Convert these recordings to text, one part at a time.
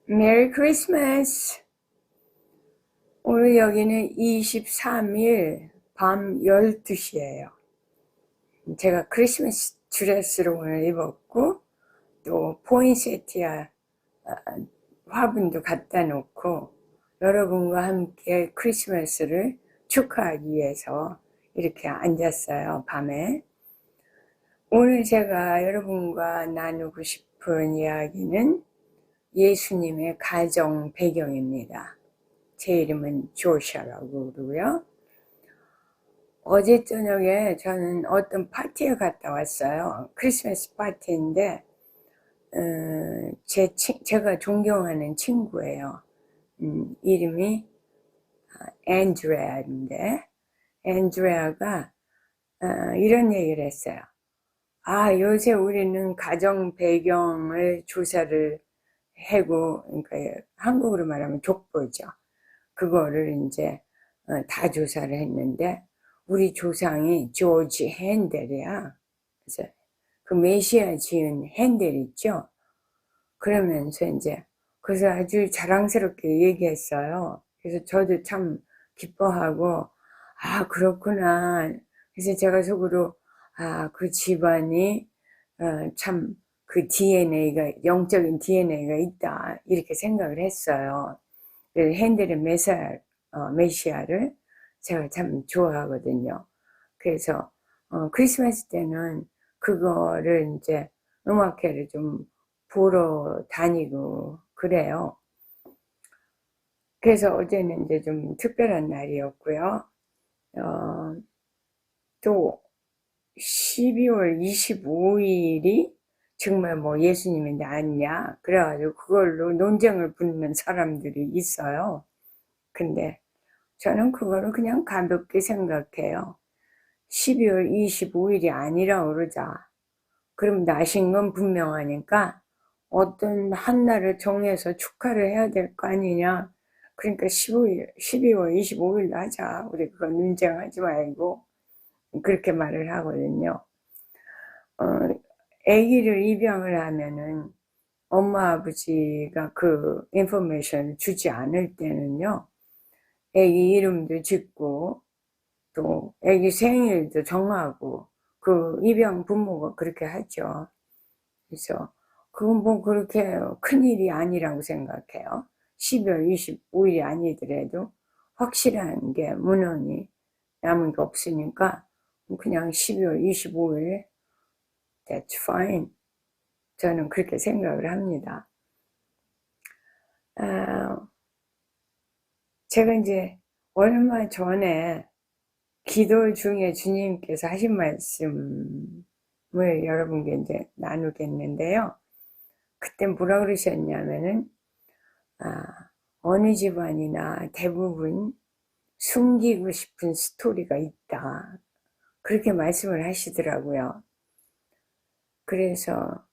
메리 크리스마스! 오늘 여기는 23일 밤 12시예요. 제가 크리스마스 드레스를 오늘 입었고 또 포인세티아 화분도 갖다 놓고 여러분과 함께 크리스마스를 축하하기 위해서 이렇게 앉았어요, 밤에. 오늘 제가 여러분과 나누고 싶은 이야기는 예수님의 가정 배경입니다. 제 이름은 조샤라고 그러고요. 어제 저녁에 저는 어떤 파티에 갔다 왔어요. 크리스마스 파티인데 제가 존경하는 친구예요. 이름이 앤드레아인데 앤드레아가 이런 얘기를 했어요. 요새 우리는 가정 배경을 조사를 하고, 그러니까 한국으로 말하면 족보죠. 그거를 이제 다 조사를 했는데 우리 조상이 조지 핸델이야. 그래서 그 메시아 지은 핸델 있죠. 그러면서 이제 그래서 아주 자랑스럽게 얘기했어요. 그래서 저도 참 기뻐하고 그렇구나. 그래서 제가 속으로 그 집안이 참 그 DNA가 영적인 DNA가 있다 이렇게 생각을 했어요. 핸델의 메시아를 제가 참 좋아하거든요. 그래서 크리스마스 때는 그거를 이제 음악회를 좀 보러 다니고 그래요. 그래서 어제는 이제 좀 특별한 날이었고요. 또 12월 25일이 정말 뭐 예수님이 낫냐 그래가지고 그걸로 논쟁을 붙는 사람들이 있어요. 근데 저는 그거를 그냥 가볍게 생각해요. 12월 25일이 아니라 그러자. 그럼 나신 건 분명하니까 어떤 한 날을 정해서 축하를 해야 될 거 아니냐. 그러니까 12월 25일로 하자. 우리 그거 논쟁하지 말고. 그렇게 말을 하거든요. 아기를 입양을 하면은 엄마 아버지가 그 인포메이션을 주지 않을 때는요. 아기 이름도 짓고 또 아기 생일도 정하고 그 입양 부모가 그렇게 하죠. 그래서 그건 뭐 그렇게 큰일이 아니라고 생각해요. 12월 25일이 아니더라도 확실한 게 문헌이 남은 게 없으니까 그냥 12월 25일 that's fine. 저는 그렇게 생각을 합니다. 제가 이제 얼마 전에 기도 중에 주님께서 하신 말씀을 여러분께 이제 나누겠는데요. 그때 뭐라 그러셨냐면은, 어느 집안이나 대부분 숨기고 싶은 스토리가 있다. 그렇게 말씀을 하시더라고요. 그래서,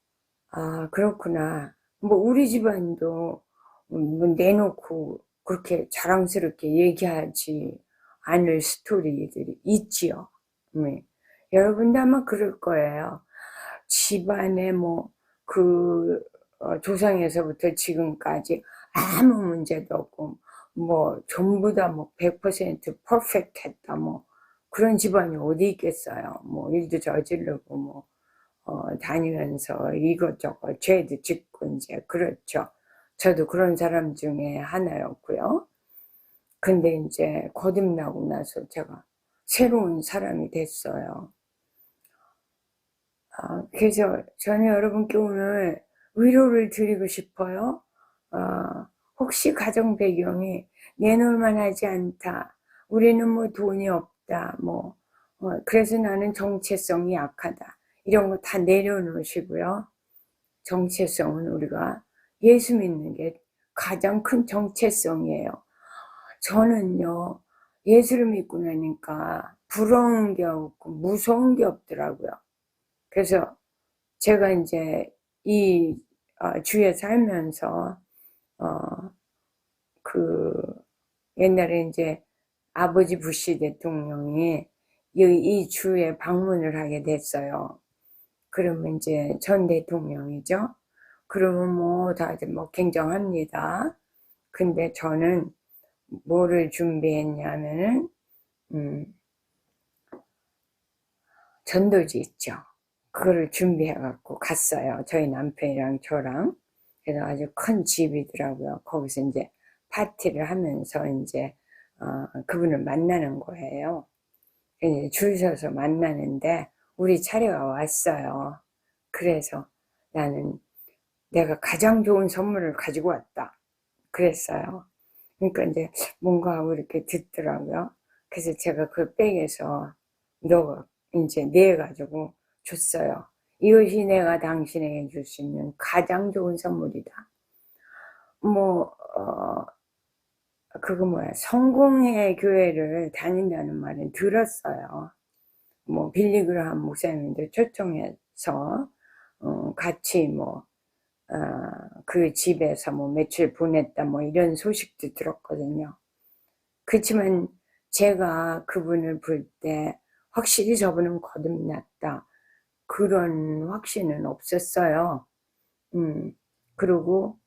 그렇구나. 뭐, 우리 집안도 뭐 내놓고 그렇게 자랑스럽게 얘기하지 않을 스토리들이 있지요. 여러분도 아마 그럴 거예요. 집안에 조상에서부터 지금까지 아무 문제도 없고, 전부 다 100% 퍼펙트 했다, 그런 집안이 어디 있겠어요. 일도 저지르고, 다니면서 이것저것 죄도 짓고, 이제, 그렇죠. 저도 그런 사람 중에 하나였고요. 근데 이제 거듭나고 나서 제가 새로운 사람이 됐어요. 그래서 저는 여러분께 오늘 위로를 드리고 싶어요. 혹시 가정 배경이 내놓을만 하지 않다. 우리는 돈이 없다. 그래서 나는 정체성이 약하다. 이런 거 다 내려놓으시고요. 정체성은 우리가 예수 믿는 게 가장 큰 정체성이에요. 저는요, 예수를 믿고 나니까 부러운 게 없고 무서운 게 없더라고요. 그래서 제가 이제 이 주에 살면서 옛날에 이제 아버지 부시 대통령이 이 주에 방문을 하게 됐어요. 그러면 이제 전 대통령이죠. 그러면 뭐 다들 뭐 굉장합니다. 근데 저는 뭐를 준비했냐면은 전도지 있죠. 그거를 준비해 갖고 갔어요. 저희 남편이랑 저랑. 그래서 아주 큰 집이더라고요. 거기서 이제 파티를 하면서 이제 그분을 만나는 거예요. 이제 줄 서서 만나는데 우리 차례가 왔어요. 그래서 나는 내가 가장 좋은 선물을 가지고 왔다. 그랬어요. 그러니까 이제 뭔가 하고 이렇게 듣더라고요. 그래서 제가 그 백에서 넣어 이제 내가지고 줬어요. 이것이 내가 당신에게 줄 수 있는 가장 좋은 선물이다. 뭐, 그거 뭐야. 성공의 교회를 다닌다는 말은 들었어요. 뭐, 빌리그라함 목사님들 초청해서, 같이 뭐, 그 집에서 뭐 며칠 보냈다 뭐 이런 소식도 들었거든요. 그렇지만 제가 그분을 볼 때 확실히 저분은 거듭났다. 그런 확신은 없었어요. 그리고,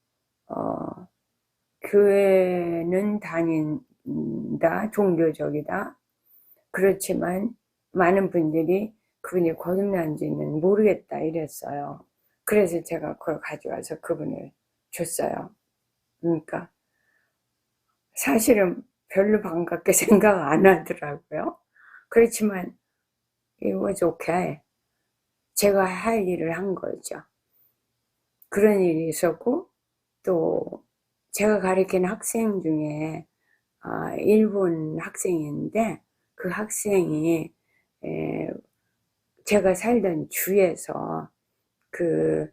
교회는 다닌다, 종교적이다. 그렇지만 많은 분들이 그분이 거듭난지는 모르겠다 이랬어요. 그래서 제가 그걸 가져와서 그분을 줬어요. 그러니까 사실은 별로 반갑게 생각 안 하더라고요. 그렇지만 it was okay. 제가 할 일을 한 거죠. 그런 일이 있었고 또 제가 가르치는 학생 중에 일본 학생인데 그 학생이 제가 살던 주에서 그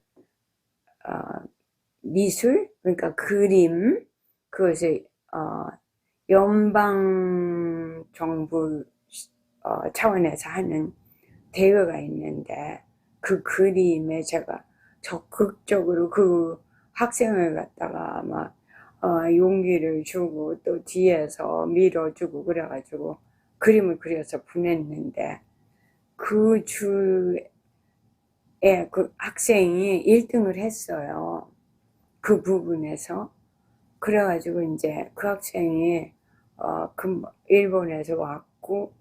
미술 그러니까 그림 그것을 연방 정부 차원에서 하는 대회가 있는데 그 그림에 제가 적극적으로 그 학생을 갖다가 막 용기를 주고 또 뒤에서 밀어주고 그래가지고 그림을 그려서 보냈는데 그 주에 그 학생이 1등을 했어요. 그 부분에서. 그래가지고 이제 그 학생이 일본에서 왔고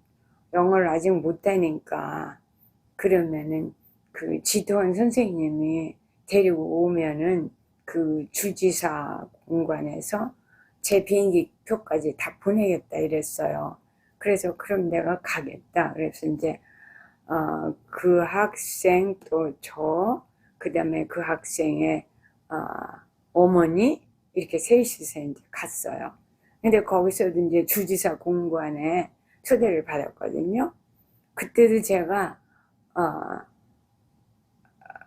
영어를 아직 못하니까 그러면은 그 지도원 선생님이 데리고 오면은 그 주지사 공관에서 제 비행기 표까지 다 보내겠다 이랬어요. 그래서 그럼 내가 가겠다. 그래서 이제 그 학생 또 저 그다음에 그 학생의 어머니 이렇게 셋이서 이제 갔어요. 근데 거기서도 이제 주지사 공관에 초대를 받았거든요. 그때도 제가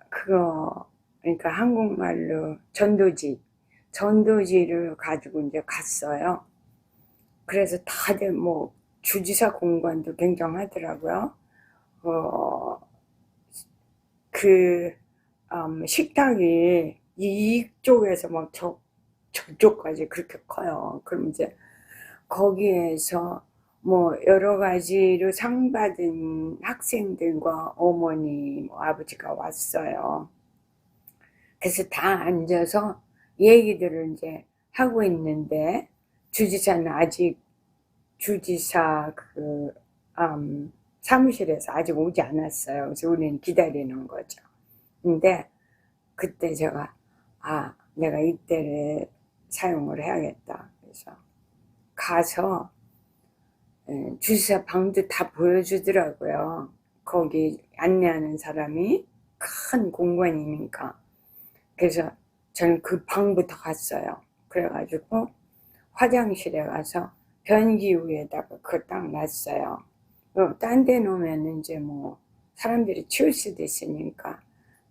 그거 그러니까 한국말로 전도지를 가지고 이제 갔어요. 그래서 다들 뭐 주지사 공관도 굉장하더라고요. 그 식탁이 이쪽에서 막 저쪽까지 그렇게 커요. 그럼 이제 거기에서 뭐 여러 가지로 상 받은 학생들과 어머니, 뭐 아버지가 왔어요. 그래서 다 앉아서 얘기들을 이제 하고 있는데 주지사는 아직 주지사 사무실에서 아직 오지 않았어요. 그래서 우리는 기다리는 거죠. 근데 그때 제가 내가 이때를 사용을 해야겠다. 그래서 가서 주지사 방도 다 보여주더라고요. 거기 안내하는 사람이 큰 공간이니까. 그래서 저는 그 방부터 갔어요. 그래가지고 화장실에 가서 변기 위에다가 그거 딱 놨어요. 딴 데 놓으면 이제 뭐 사람들이 치울 수도 있으니까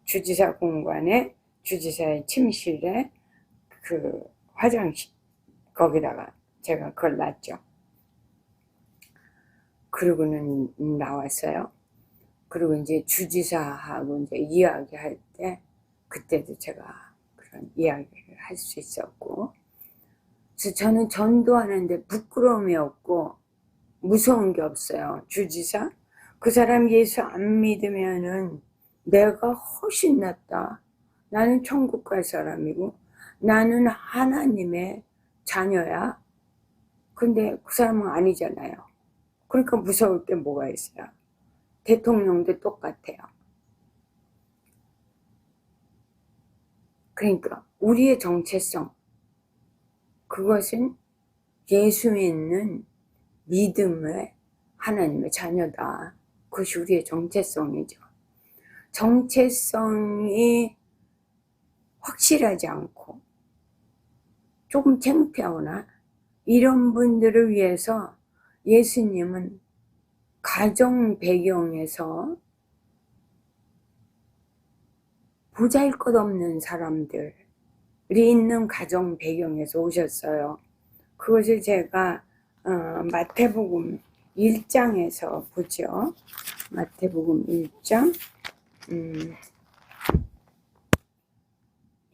주지사 공간에 주지사의 침실에 그 화장실 거기다가 제가 그걸 놨죠. 그러고는 나왔어요. 그리고 이제 주지사하고 이제 이야기할 때 그때도 제가 그런 이야기를 할 수 있었고, 그래서 저는 전도하는데 부끄러움이 없고 무서운 게 없어요. 주지사 그 사람 예수 안 믿으면은 내가 훨씬 낫다. 나는 천국 갈 사람이고 나는 하나님의 자녀야. 근데 그 사람은 아니잖아요. 그러니까 무서울 게 뭐가 있어요. 대통령도 똑같아요. 그러니까 우리의 정체성, 그것은 예수 믿는 믿음의 하나님의 자녀다. 그것이 우리의 정체성이죠. 정체성이 확실하지 않고 조금 창피하거나 이런 분들을 위해서 예수님은 가정 배경에서 보잘것없는 사람들이 있는 가정 배경에서 오셨어요. 그것을 제가 마태복음 1장에서 보죠. 마태복음 1장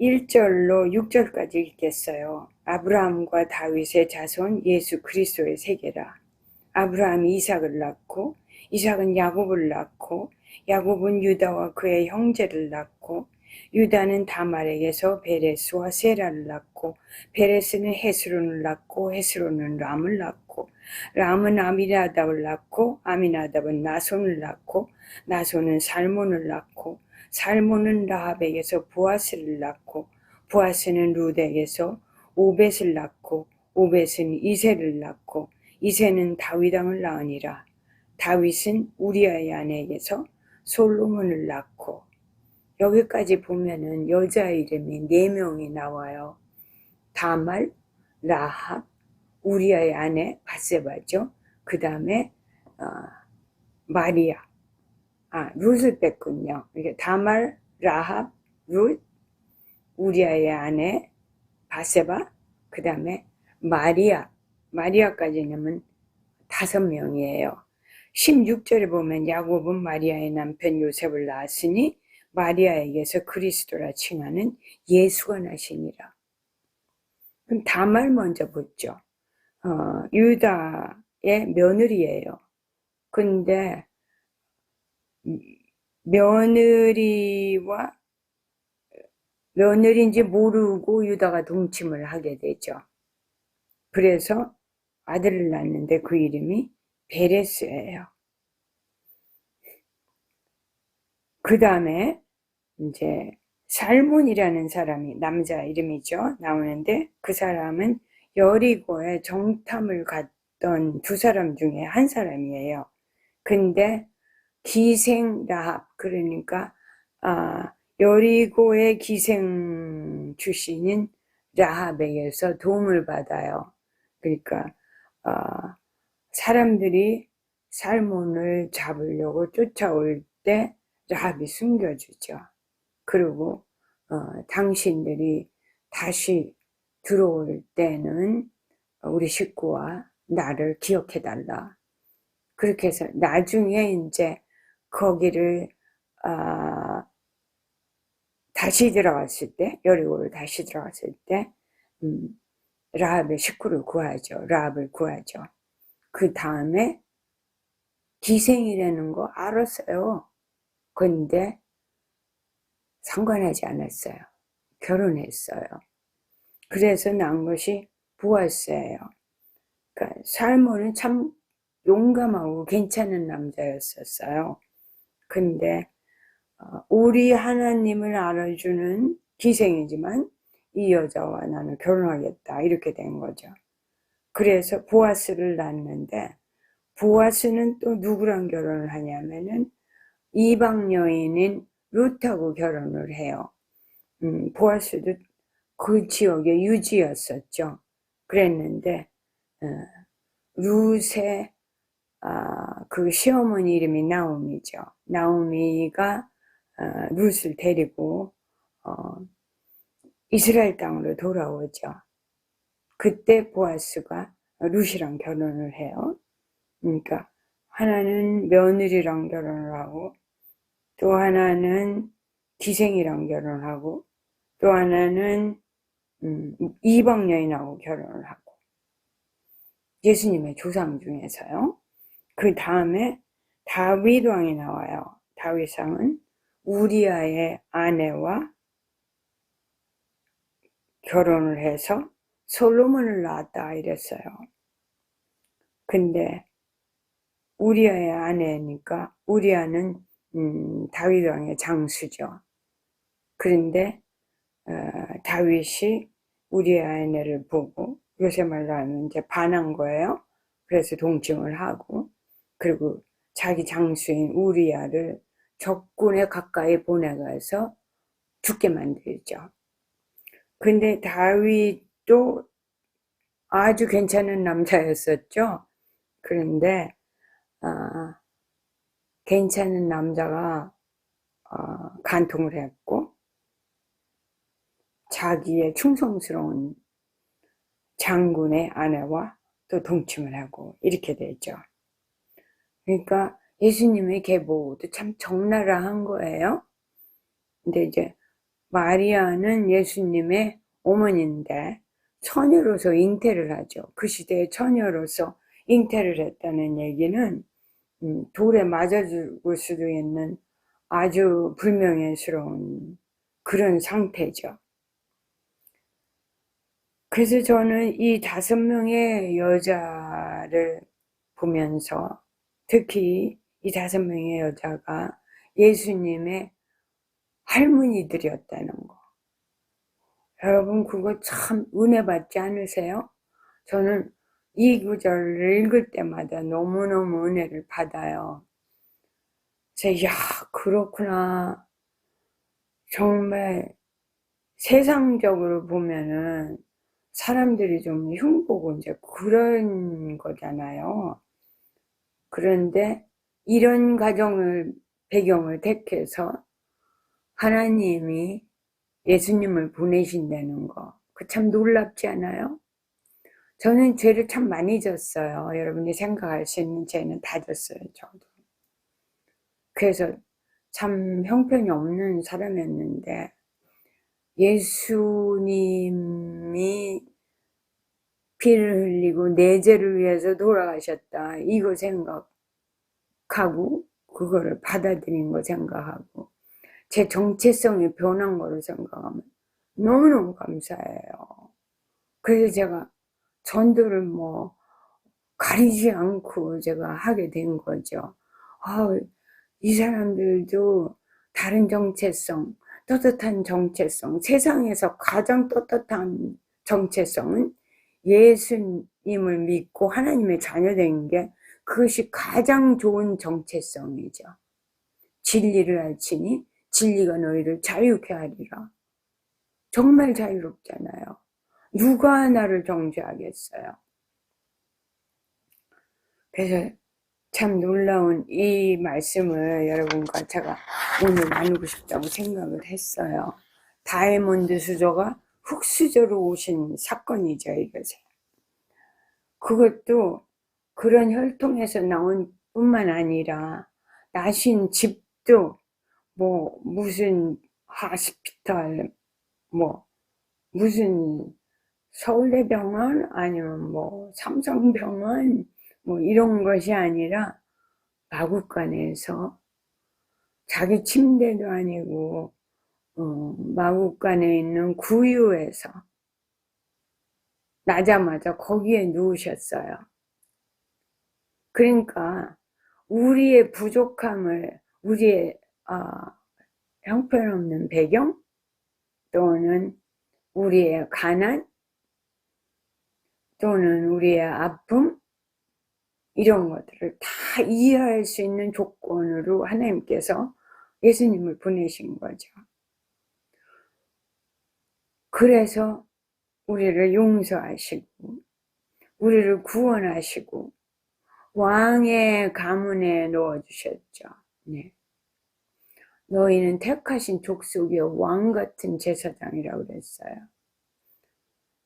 1절로 6절까지 읽겠어요. 아브라함과 다윗의 자손 예수 그리스도의 세계라. 아브라함이 이삭을 낳고 이삭은 야곱을 낳고 야곱은 유다와 그의 형제를 낳고 유다는 다말에게서 베레스와 세라를 낳고 베레스는 헤스론을 낳고 헤스론은 람을 낳고 람은 아미나답을 낳고 아미나답은 나손을 낳고 나손은 살몬을 낳고 살몬은 라합에게서 보아스를 낳고 보아스는 룻에게서 오벳을 낳고 오벳은 이새를 낳고 이새는 다윗 왕을 낳으니라. 다윗은 우리아의 아내에게서 솔로몬을 낳고. 여기까지 보면은 여자 이름이 4명이 나와요. 다말, 라합, 우리아의 아내 바세바죠. 그 다음에 마리아. 룻을 뺐군요. 이게 다말, 라합, 룻, 우리아의 아내 바세바, 그 다음에 마리아까지 넣으면 5명이에요. 16절에 보면 야곱은 마리아의 남편 요셉을 낳았으니 마리아에게서 그리스도라 칭하는 예수가 나시니라. 그럼 다말 먼저 보죠. 유다의 며느리예요. 근데 며느리인지 모르고 유다가 동침을 하게 되죠. 그래서 아들을 낳는데 그 이름이 베레스예요. 그 다음에 이제 살몬이라는 사람이 남자 이름이죠. 나오는데 그 사람은 여리고에 정탐을 갔던 2사람 중에 한 사람이에요. 근데 기생 라합, 그러니까 여리고의 기생 출신인 라합에게서 도움을 받아요. 그러니까 사람들이 살몬을 잡으려고 쫓아올 때 라합이 숨겨주죠. 그리고 당신들이 다시 들어올 때는 우리 식구와 나를 기억해달라. 그렇게 해서 나중에 이제 거기를 다시 들어갔을 때, 여리고를 다시 들어갔을 때 라합의 식구를 구하죠. 라합을 구하죠. 그 다음에 기생이라는 거 알았어요. 근데 상관하지 않았어요. 결혼했어요. 그래서 난 것이 보아스예요. 그러니까 살몬은 참 용감하고 괜찮은 남자였었어요. 근데 우리 하나님을 알아주는 기생이지만 이 여자와 나는 결혼하겠다 이렇게 된 거죠. 그래서 보아스를 낳았는데 보아스는 또 누구랑 결혼을 하냐면은 이방 여인인 룻하고 결혼을 해요. 보아스도 그 지역의 유지였었죠. 그랬는데 룻의 그 시어머니 이름이 나오미죠. 나오미가 룻을 데리고 이스라엘 땅으로 돌아오죠. 그때 보아스가 룻이랑 결혼을 해요. 그러니까 하나는 며느리랑 결혼을 하고 또 하나는 기생이랑 결혼하고 또 하나는 이방 여인하고 결혼을 하고 예수님의 조상 중에서요. 그 다음에 다윗 왕이 나와요. 다윗 왕은 우리아의 아내와 결혼을 해서 솔로몬을 낳았다 이랬어요. 근데 우리아의 아내니까 우리아는 다윗 왕의 장수죠. 그런데 다윗이 우리아의 아내를 보고 요새 말로 하면 이제 반한 거예요. 그래서 동침을 하고 그리고 자기 장수인 우리아를 적군에 가까이 보내가서 죽게 만들죠. 근데 다윗도 아주 괜찮은 남자였었죠. 그런데 괜찮은 남자가 간통을 했고 자기의 충성스러운 장군의 아내와 또 동침을 하고 이렇게 되죠. 그러니까 예수님의 계보도 참 적나라한 거예요. 근데 이제 마리아는 예수님의 어머니인데 처녀로서 잉태를 하죠. 그 시대에 처녀로서 잉태를 했다는 얘기는 돌에 맞아 죽을 수도 있는 아주 불명예스러운 그런 상태죠. 그래서 저는 이 5명의 여자를 보면서 특히 이 5명의 여자가 예수님의 할머니들이었다는 거. 여러분 그거 참 은혜 받지 않으세요? 저는 이 구절을 읽을 때마다 너무너무 은혜를 받아요. 그래서 야 그렇구나. 정말 세상적으로 보면은 사람들이 좀 흉보고 이제 그런 거잖아요. 그런데 이런 배경을 택해서 하나님이 예수님을 보내신다는 거, 그 참 놀랍지 않아요? 저는 죄를 참 많이 졌어요. 여러분이 생각할 수 있는 죄는 다 졌어요, 저도. 그래서 참 형편이 없는 사람이었는데 예수님이 피를 흘리고 내 죄를 위해서 돌아가셨다 이거 생각하고 그거를 받아들인 거 생각하고 제 정체성이 변한 거를 생각하면 너무너무 감사해요. 그래서 제가 전도를 가리지 않고 제가 하게 된 거죠. 이 사람들도 다른 정체성, 떳떳한 정체성, 세상에서 가장 떳떳한 정체성은 예수님을 믿고 하나님의 자녀된 게 그것이 가장 좋은 정체성이죠. 진리를 알지니 진리가 너희를 자유케 하리라. 정말 자유롭잖아요. 누가 나를 정죄하겠어요? 그래서 참 놀라운 이 말씀을 여러분과 제가 오늘 나누고 싶다고 생각을 했어요. 다이아몬드 수저가 흙수저로 오신 사건이죠, 이것은. 그것도 그런 혈통에서 나온 뿐만 아니라 나신 집도 무슨 하스피탈 무슨 서울대병원 아니면 삼성병원 이런 것이 아니라 마구간에서 자기 침대도 아니고 마구간에 있는 구유에서 나자마자 거기에 누우셨어요. 그러니까 우리의 부족함을 우리의 형편없는 배경 또는 우리의 가난 또는 우리의 아픔 이런 것들을 다 이해할 수 있는 조건으로 하나님께서 예수님을 보내신 거죠. 그래서 우리를 용서하시고 우리를 구원하시고 왕의 가문에 넣어주셨죠. 네. 너희는 택하신 족속의 왕같은 제사장이라고 그랬어요.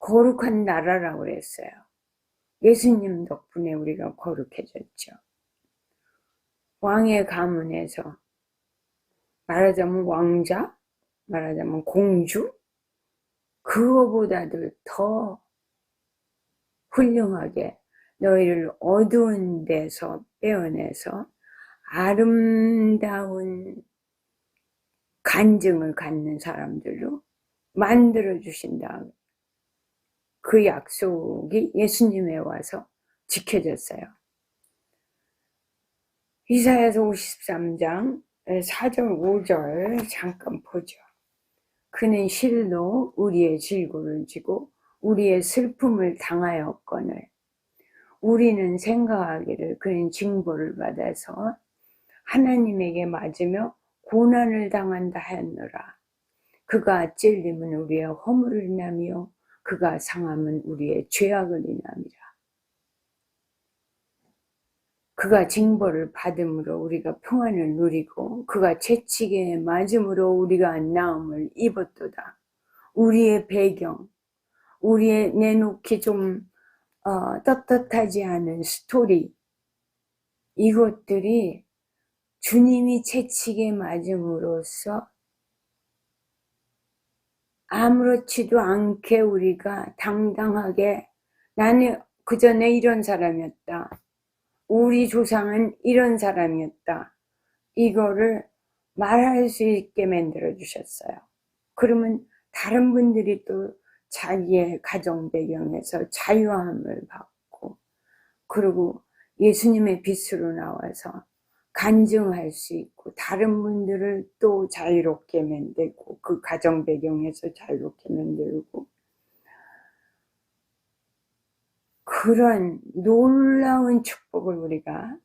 거룩한 나라라고 그랬어요. 예수님 덕분에 우리가 거룩해졌죠. 왕의 가문에서 말하자면 왕자, 말하자면 공주, 그거보다도 더 훌륭하게 너희를 어두운 데서 빼어내서 아름다운 간증을 갖는 사람들로 만들어 주신다. 그 약속이 예수님에 와서 지켜졌어요. 이사야서 53장 4절 5절 잠깐 보죠. 그는 실로 우리의 질고를 지고 우리의 슬픔을 당하였거늘 우리는 생각하기를 그는 징벌을 받아서 하나님에게 맞으며 고난을 당한다 하였노라. 그가 찔림은 우리의 허물을 인하며 그가 상함은 우리의 죄악을 인함이라. 그가 징벌을 받음으로 우리가 평안을 누리고 그가 채찍에 맞음으로 우리가 나음을 입었도다. 우리의 배경, 우리의 내놓기 좀 떳떳하지 않은 스토리, 이것들이 주님이 채찍에 맞음으로써 아무렇지도 않게 우리가 당당하게 나는 그전에 이런 사람이었다. 우리 조상은 이런 사람이었다. 이거를 말할 수 있게 만들어 주셨어요. 그러면 다른 분들이 또 자기의 가정 배경에서 자유함을 받고 그리고 예수님의 빛으로 나와서 간증할 수 있고 다른 분들을 또 자유롭게 만들고 그 가정 배경에서 자유롭게 만들고 그런 놀라운 축복을 우리가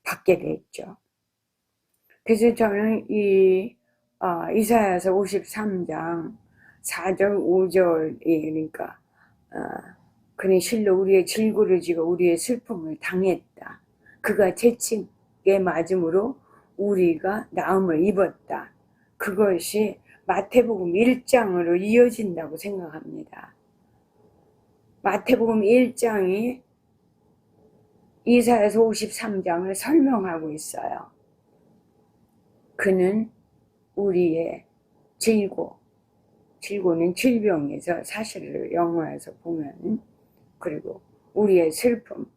받게 됐죠. 그래서 저는 이사야서 53장 4절 5절이 그러니까 그는 실로 우리의 질고를 지고 우리의 슬픔을 당했다. 그가 채찍에 맞음으로 우리가 나음을 입었다. 그것이 마태복음 1장으로 이어진다고 생각합니다. 마태복음 1장이 이사야서 53장을 설명하고 있어요. 그는 우리의 질고는 질병에서 사실을 영어에서 보면 그리고 우리의 슬픔,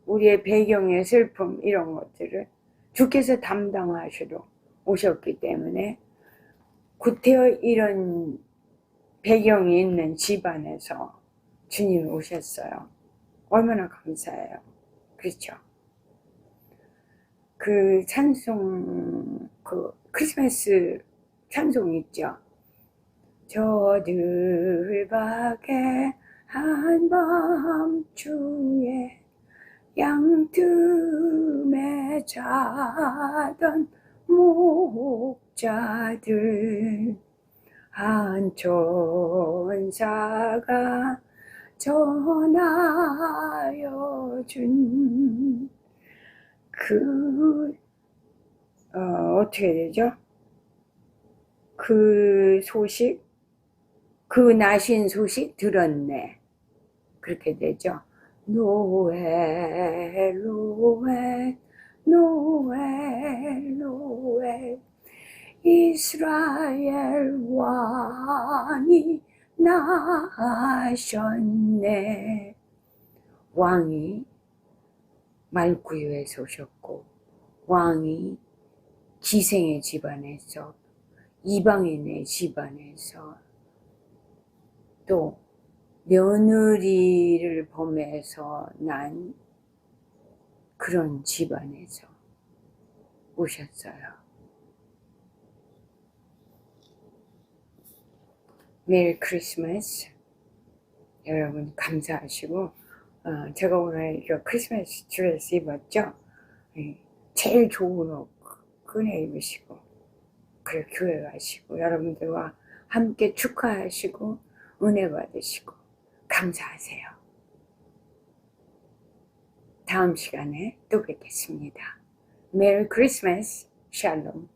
우리의 배경의 슬픔 이런 것들을 주께서 담당하시러 오셨기 때문에 구태여 이런 배경이 있는 집안에서 주님이 오셨어요. 얼마나 감사해요. 그렇죠? 그 찬송, 그 크리스마스 찬송 있죠? 저들밖에 한밤중에 양틈에 자던 목자들 한 천사가 전하여 준 어떻게 되죠? 그 소식, 그 나신 소식 들었네. 그렇게 되죠. 노엘, 노엘, 노엘, 노엘, 이스라엘 왕이 나셨네. 왕이 말구유에서 오셨고 왕이 기생의 집안에서 이방인의 집안에서 또 며느리를 범해서 난 그런 집안에서 오셨어요. 메리 크리스마스. 여러분 감사하시고 제가 오늘 이거 크리스마스 드레스 입었죠? 제일 좋은 옷 꺼내 입으시고 그래 교회 가시고 여러분들과 함께 축하하시고 은혜 받으시고 감사하세요. 다음 시간에 또 뵙겠습니다. 메리 크리스마스. 샬롬.